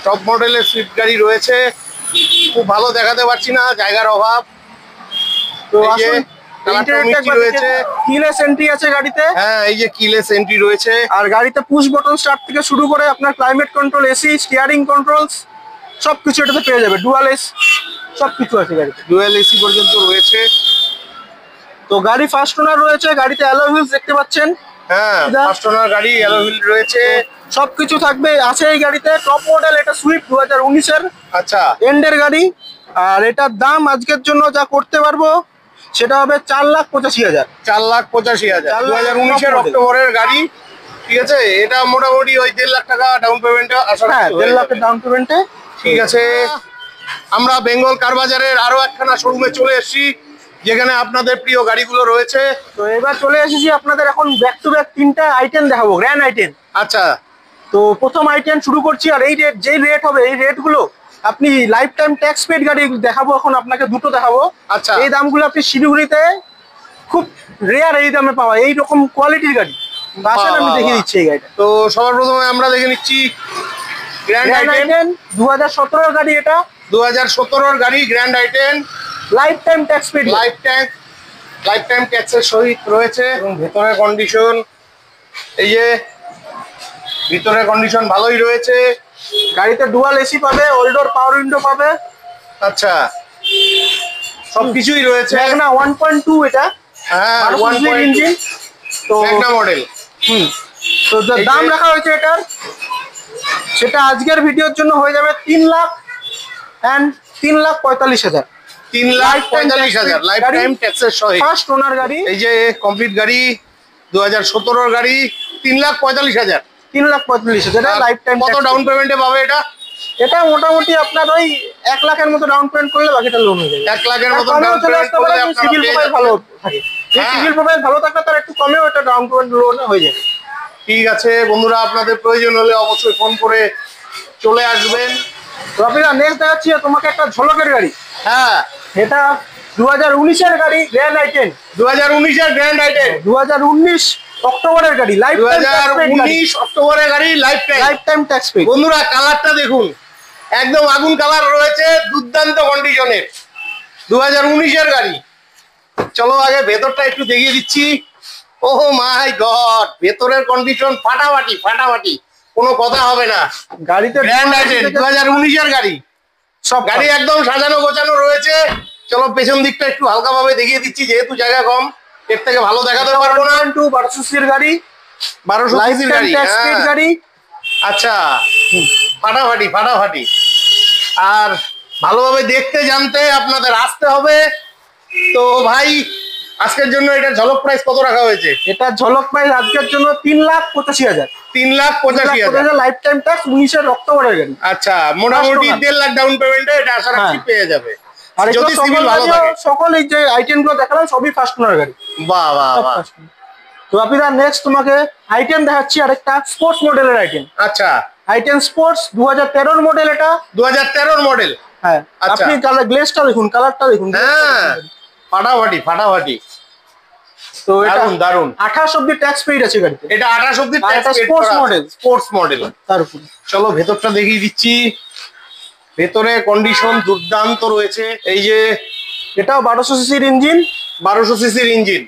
টপ মডেলের সুইফট গাড়ি রয়েছে। খুব ভালো দেখাতে পারছি না, জায়গার অভাব। তো কিলেস এন্ট্রি আছে গাড়িতে। হ্যাঁ, এই যে কিলেস এন্ট্রি রয়েছে। আর গাড়িতে পুশ বাটন স্টার্ট থেকে শুরু করে আপনার climate control, AC, steering controls সবকিছু এটাতে পেয়ে যাবে। ডুয়াল এসি সবকিছু আছে গাড়িতে, ডুয়াল এসি পর্যন্ত রয়েছে। তো গাড়ি ফার্স্ট ওনার রয়েছে, গাড়িতে অ্যালয় হুইলস দেখতে পাচ্ছেন। হ্যাঁ, ফার্স্ট ওনার গাড়ি, অ্যালয় হুইল রয়েছে, সবকিছু থাকবে আছে এই গাড়িতে। টপ মডেল, এটা সুইফট 2019 এর আচ্ছা এন্ডের গাড়ি। আর এটার দাম আজকের জন্য যা করতে পারবো সেটা হবে 4,85,000। 4,85,000 2019 এর অক্টোবরের গাড়ি, ঠিক আছে। এটা মোটামুটি ওই 1.5 লাখ টাকা ডাউন পেমেন্টে আসা। হ্যাঁ, 1.5 লাখের ডাউন পেমেন্টে। ঠিক আছে, আমরা বেঙ্গল কার বাজারের আরো একখানা শোরুমে চলে এসেছি, যেখানে আপনাদের প্রিয় গাড়িগুলো রয়েছে। তো এবার চলে এসেছি আপনাদের এখন ব্যাক টু ব্যাক 3টা আইটেম দেখাবো, গ্র্যান্ড আইটেম। আচ্ছা, তো প্রথম আইটেম শুরু করছি। আর এই রেট, যেই রেট হবে এই রেটগুলো আপনি লাইফ টাইম ট্যাক্স পেড গাড়ি দেখাবো, এখন আপনাকে দুটো দেখাবো। আচ্ছা, এই দামগুলো আপনি শিলিগুড়িতে খুব রেয়ার এই দামে পাওয়া, এইরকম কোয়ালিটির গাড়ি। আসেন আমি দেখিয়ে দিচ্ছি এই গাড়িটা। তো সবার প্রথমে আমরা দেখে নিচ্ছি গ্র্যান্ড আইটেম 2017 এর গাড়ি। এটা 2017 এর গাড়ি, grand item, life time tax paid, life time ট্যাক্সের সহিত রয়েছে। এবং ভেতরের কন্ডিশন, এই যে ভিতরের কন্ডিশন ভালোই রয়েছে। গাড়িতে ডুয়াল এসি পাবে, ওল্ডোর পাওয়ার উইন্ডো পাবে। আচ্ছা, সবকিছুই রয়েছে। ম্যাগনা 1.2 এটা। হ্যাঁ, 1.2 ইঞ্জিন। তো ম্যাগনা মডেল। তো দাম রাখা হয়েছে এটার, সেটা আজকের ভিডিওর জন্য হয়ে যাবে 3,45,000। 3,45,000 লাইফ টাইম ট্যাক্সের সহিত ফার্স্ট ওনার গাড়ি। এই যে কমপ্লিট গাড়ি, 2017 এর গাড়ি, 3,45,000। 3,45,000 লাইফ টাইম। কত ডাউন পেমেন্টে পাবে এটা? এটা মোটামুটি আপনার ওই 1 লাখের মতো ডাউন পেমেন্ট করলে বাকিটা লোন হয়ে যাবে। 1 লাখের মতো ডাউন পেমেন্ট করলে আপনারা সিভিল পেয়ে প্রোফাইল ভালো থাকে। হ্যাঁ। সিভিল প্রোফাইল ভালো থাকলে তার একটু কমেও এটা ডাউন পেমেন্ট লোন হয়ে যাবে। ঠিক আছে বন্ধুরা, আপনাদের প্রয়োজন হলে অবশ্যই ফোন করে চলে আসবেন। তো আপনারা নেক্সট দেখাচ্ছি তোমাকে একটা ঝলকের গাড়ি। হ্যাঁ, এটা 2019 এর গাড়ি, গ্র্যান্ড আইটেম। 2019 এর গ্র্যান্ড আইটেম, 2019 অক্টোবরের গাড়ি, লাইফ টাইম 2019 অক্টোবরের গাড়ি, লাইফ টাইম ট্যাক্স পেড। বন্ধুরা কালারটা দেখুন, একদম আগুন কালার রয়েছে, দুর্দান্ত কন্ডিশনের 2019 এর গাড়ি। চলো আগে ভেতরটা একটু দেখিয়ে দিচ্ছি। ও মাই গড, ভেতরের কন্ডিশন ফাটাফাটি, কোনো কথা হবে না। গাড়িতে গ্র্যান্ড আইটেম 2019 এর গাড়ি, সব গাড়ি একদম সাজানো গোছানো রয়েছে। চলো পেছন দিকটা একটু হালকা ভাবে দেখিয়ে দিচ্ছি, যেহেতু জায়গা কম, এর থেকে ভালো দেখাতে পারবো না। 1200 সিসির গাড়ি, 1200 সিসির গাড়ি, ট্যাক্স পেড গাড়ি। আচ্ছা, ফাটাফাটি। আর ভালোভাবে দেখতে জানতে আপনাদের আসতে হবে। তো ভাই, আজকের জন্য এটার ঝলক প্রাইস কত রাখা হয়েছে? এটা ঝলক প্রাইস আজকের জন্য 3,85,000। 3,85,000 লাইফ টাইম ট্যাক্স 19 এর অক্টোবরের গাড়ি। আচ্ছা, মোটামুটি 1.5 লাখ ডাউন পেমেন্টে এটা আশা রাখছি পেয়ে যাবে। আর যদি সিভিল ভালো থাকে। সকল এই যে আইটেমগুলো দেখালাম সবই ফার্স্ট ওনার গাড়ি। বাহ। তো আপনারা নেক্সট তোমাকে আইটেম দেখাচ্ছি, আরেকটা স্পোর্টস মডেলের আইটেম। আচ্ছা, আইটেম স্পোর্টস 2013 এর মডেল এটা। 2013 মডেল। হ্যাঁ, আপনি কালার গ্লেজটা দেখুন, কালারটা দেখুন। হ্যাঁ, ফাটাফাটি। তো এটা দারুন 28 অবধি ট্যাক্স পেইড আছে গাড়িতে। এটা 28 অবধি আর ট্যাক্স এটা পেইড স্পোর্টস মডেল। তার উপর চলো ভেতরটা দেখিয়ে দিচ্ছি। ভেতরে কন্ডিশন দুর্দান্ত রয়েছে। এই যে এটাও 1200 সিসির ইঞ্জিন, 1200 সিসির ইঞ্জিন।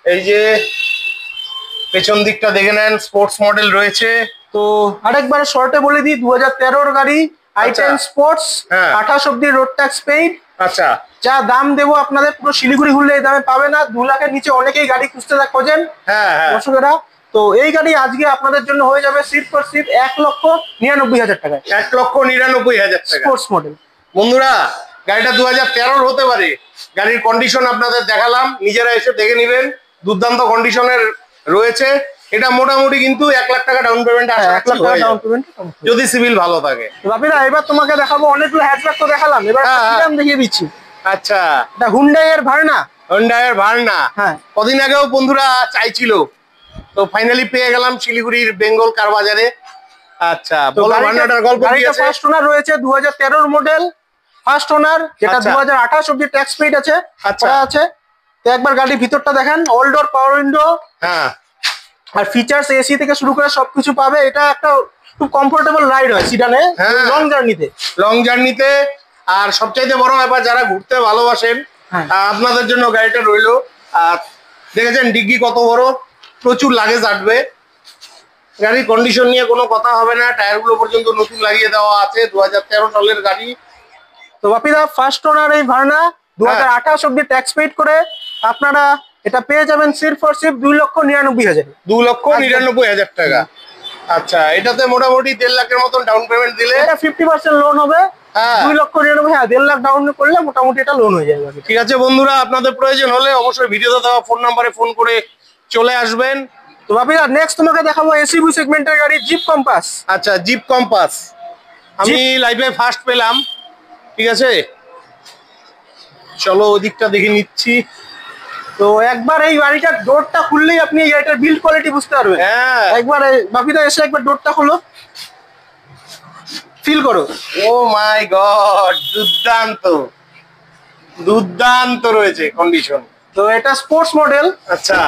এই যে পেছন দিকটা দেখে নেন, স্পোর্টস মডেল রয়েছে। তো আরেকবার শর্টে বলে দিই, 2013 এর গাড়ি, আইটেম স্পোর্টস, 28 অবধি রোড ট্যাক্স পেইড। আচ্ছা, যা দাম দেবো আপনাদের পুরো শিলিগুড়ি ঘুরলে এই দামে পাবে না। 2 লাখের নিচে অনেকেই গাড়ি খুঁজতে খোঁজেন দর্শকেরা। তো এই গাড়ি আজকে আপনাদের জন্য হয়ে যাবে সিট ফর সিট 1,99,000 টাকায়। 1,99,000 টাকা স্পোর্টস মডেল। বন্ধুরা, গাড়িটা 2013 হতে পারে। গাড়ির কন্ডিশন আপনাদের দেখালাম, নিজেরা এসে দেখে নেবেন। দুর্দান্ত কন্ডিশনের রয়েছে। এটা মোটামুটি কিন্তু 1 লাখ টাকা ডাউন পেমেন্ট আসে, 1 লাখ টাকা ডাউন পেমেন্ট যদি সিভিল ভালো থাকে। বাপিরা, এবার তোমাকে দেখাবো অনেকগুলো হ্যাচব্যাক তো দেখালাম, এবার দাম দেখিয়ে দিচ্ছি। আচ্ছা, এটা হুন্ডাই এর ভার্না। হ্যাঁ, কদিন আগেও বন্ধুরা চাইছিল, তো ফাইনালি পেয়ে গেলাম শিলিগুড়ির বেঙ্গল কার বাজারে। আচ্ছা, বলো ভার্নাটার গল্প কি আছে? ফার্স্ট ওনার রয়েছে, 2013 মডেল, ফার্স্ট ওনার, যেটা 2028 অবধি ট্যাক্স পেইড আছে। আছে তো একবার গাড়ির ভিতরটা দেখেন, অল ডোর পাওয়ার উইন্ডো। হ্যাঁ, আর ফিচার্স এসি থেকে শুরু করে সবকিছু পাবে। এটা একটা খুব কমফোর্টেবল রাইড হয় সিডানে, লং জার্নিতে। আর সবচাইতে বড় ব্যাপার, যারা ঘুরতে ভালোবাসেন আপনাদের জন্য গাড়িটা রইলো। আর দেখেছেন ডিগ্গি কত বড়, প্রচুর লাগেজ আটবে। গাড়ির কন্ডিশন নিয়ে কোনো কথা হবে না, টায়ারগুলো পর্যন্ত নতুন লাগিয়ে দেওয়া আছে। 2013 সালের গাড়ি। তো বাপিদা ফার্স্ট ওনার এই ভার্না 2028 অব্দি ট্যাক্স পেইড করে আপনারা এটা পেয়ে যাবেন সির্ফ আর সির্ফ 2,99,000 2,99,000 টাকা। আচ্ছা, এটাতে মোটামুটি 1.5 লাখের মতন ডাউন পেমেন্ট দিলে এটা 50% লোন হবে। 2,99,000, হ্যাঁ 1.5 লাখ ডাউন করলে মোটামুটি এটা লোন হয়ে যাবে। ঠিক আছে বন্ধুরা, আপনাদের প্রয়োজন হলে অবশ্যই ভিডিওতে দেওয়া ফোন নাম্বারে ফোন করে চলে আসবেন। তো বাপিদা নেক্সট তোমাকে দেখাবো এসইউভি সেগমেন্টের গাড়ি জিপ কম্পাস। আচ্ছা, জিপ কম্পাস আমি লাইভে ফার্স্ট পেলাম। ঠিক আছে, চলো ওদিকটা দেখে নিচ্ছি। তো একবার এই গাড়িটার ডোরটা খুললেই আপনি এই গাড়িটার বিল্ড কোয়ালিটি বুঝতে পারবেন। হ্যাঁ, একবার বাপিদা এসে একবার ডোরটা খোলো, ফিল করো। ও মাই গড, দুর্দান্ত দুর্দান্ত রয়েছে কন্ডিশন। তো এটা স্পোর্টস মডেল। আচ্ছা,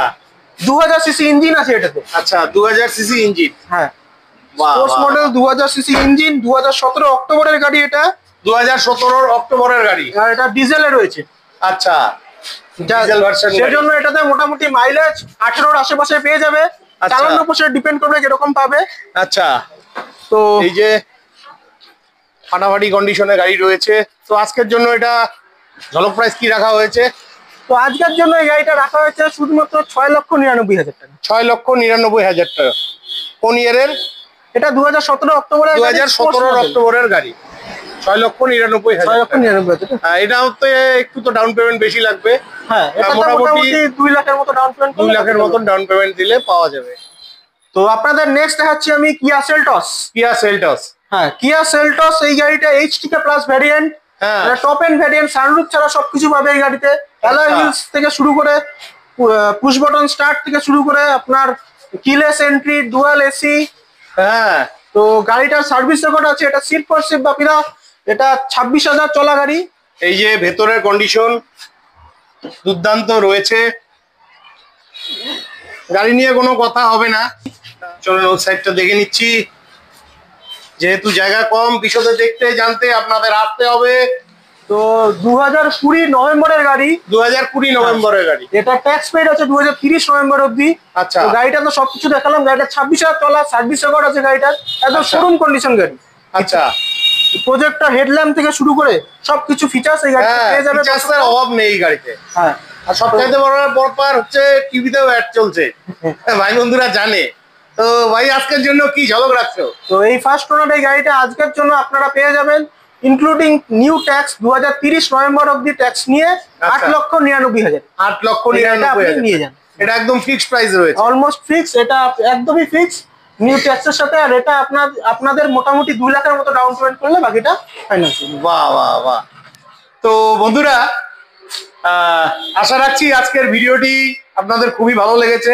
2000 সিসি ইঞ্জিন আছে এটাতে। আচ্ছা, 2000 সিসি ইঞ্জিন। হ্যাঁ, স্পোর্টস মডেল 2000 সিসি ইঞ্জিন, 2017 অক্টোবরের গাড়ি এটা। 2017 অক্টোবরের গাড়ি। আর এটা ডিজেলে রয়েছে। আচ্ছা, ডিজেল ভার্সন। সেজন্য এটাতে মোটামুটি মাইলেজ 18-র আশেপাশে পেয়ে যাবে। চালানোর উপর ডিপেন্ড করবে কিরকম পাবে। আচ্ছা, তো এই যে ফাটাফাটি কন্ডিশনে গাড়ি রয়েছে। তো আজকের জন্য এটা ঝলক প্রাইস কি রাখা হয়েছে? তো আজকের জন্য এই গাড়িটা রাখা হয়েছে শুধুমাত্র 6,99,000 টাকা। 6,99,000 টাকা। কোন ইয়ারের? এটা 2017 অক্টোবরের 2017 অক্টোবরের গাড়ি। 6,99,000। 6,99,000 টাকা। এটা হতে একটু তো ডাউন পেমেন্ট বেশি লাগবে। হ্যাঁ, এটা মোটামুটি 2 লাখের মতো ডাউন পেমেন্ট। 2 লাখের মতন ডাউন পেমেন্ট দিলে পাওয়া যাবে। তো আপনাদের নেক্সট দেখাচ্ছি আমি কিয়া সেলটস। কিয়া সেলটস। হ্যাঁ, কিয়া সেলটস এই গাড়িটা এইচটিকে প্লাস ভ্যারিয়েন্ট। হ্যাঁ, এটা টপ এন্ড ভ্যারিয়েন্ট, সানরুফ ছাড়া সবকিছু পাবে এই গাড়িতে। অ্যালয় হুইলস থেকে শুরু করে পুশ বাটন স্টার্ট থেকে শুরু করে আপনার কিলেস এন্ট্রি, ডুয়াল এসি। হ্যাঁ, তো গাড়িটার সার্ভিস রেকর্ড আছে। এটা সিট ফর সিট বাপিরা, এটা 26,000 চলা গাড়ি। এই যে ভেতরের কন্ডিশন দুর্দান্ত রয়েছে, গাড়ি নিয়ে কোনো কথা হবে না। চলুন ওই সাইডটা দেখে নিচ্ছি। যেহেতু জায়গা কম, বিশদে দেখতে জানতে আপনাদের আসতে হবে। তো 2020 নভেম্বরের গাড়ি। 2020 নভেম্বরের গাড়ি। এটা ট্যাক্স পেইড আছে 2030 নভেম্বর অব্দি। আচ্ছা, তো গাড়িটা তো সবকিছু দেখালাম। গাড়িটা 26,000 চলা, সার্ভিস রেকর্ড আছে গাড়িটার, একদম শোরুম কন্ডিশন গাড়ি। আচ্ছা, প্রজেক্টর হেডল্যাম্প থেকে শুরু করে সবকিছু ফিচার্স এই গাড়িতে পেয়ে যাবে। ফিচার্সের অভাব নেই এই গাড়িতে। হ্যাঁ, আর সবচাইতে বড় ব্যাপার হচ্ছে টিভিতেও অ্যাড চলছে। ভাই বন্ধুরা জানে। তো ভাই আজকের জন্য কি ঝলক রাখছো? তো এই ফার্স্ট ওনার এই গাড়িটা আজকের জন্য আপনারা পেয়ে যাবেন ইনক্লুডিং নিউ ট্যাক্স 2030 নভেম্বর অব্দি ট্যাক্স নিয়ে 8,99,000। 8,99,000 নিয়ে যান। এটা একদম ফিক্সড প্রাইস রয়েছে। অলমোস্ট ফিক্স, এটা একদমই ফিক্স নিউ ট্যাক্সের সাথে। আর এটা আপনাদের মোটামুটি 2 লাখের মতো ডাউন পেমেন্ট করলে বাকিটা ফাইন্যান্স। বাহ বাহ বাহ। তো বন্ধুরা, আশা রাখছি আজকের ভিডিওটি আপনাদের খুবই ভালো লেগেছে।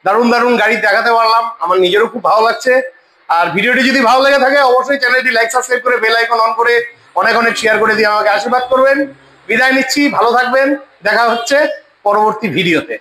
দারুণ দারুণ গাড়ি দেখাতে পারলাম, আমার নিজেরও খুব ভালো লাগছে। আর ভিডিওটি যদি ভালো লেগে থাকে অবশ্যই চ্যানেলটি লাইক সাবস্ক্রাইব করে বেল আইকন অন করে অনেক অনেক শেয়ার করে দিয়ে আমাকে আশীর্বাদ করবেন। বিদায় নিচ্ছি, ভালো থাকবেন, দেখা হচ্ছে পরবর্তী ভিডিওতে।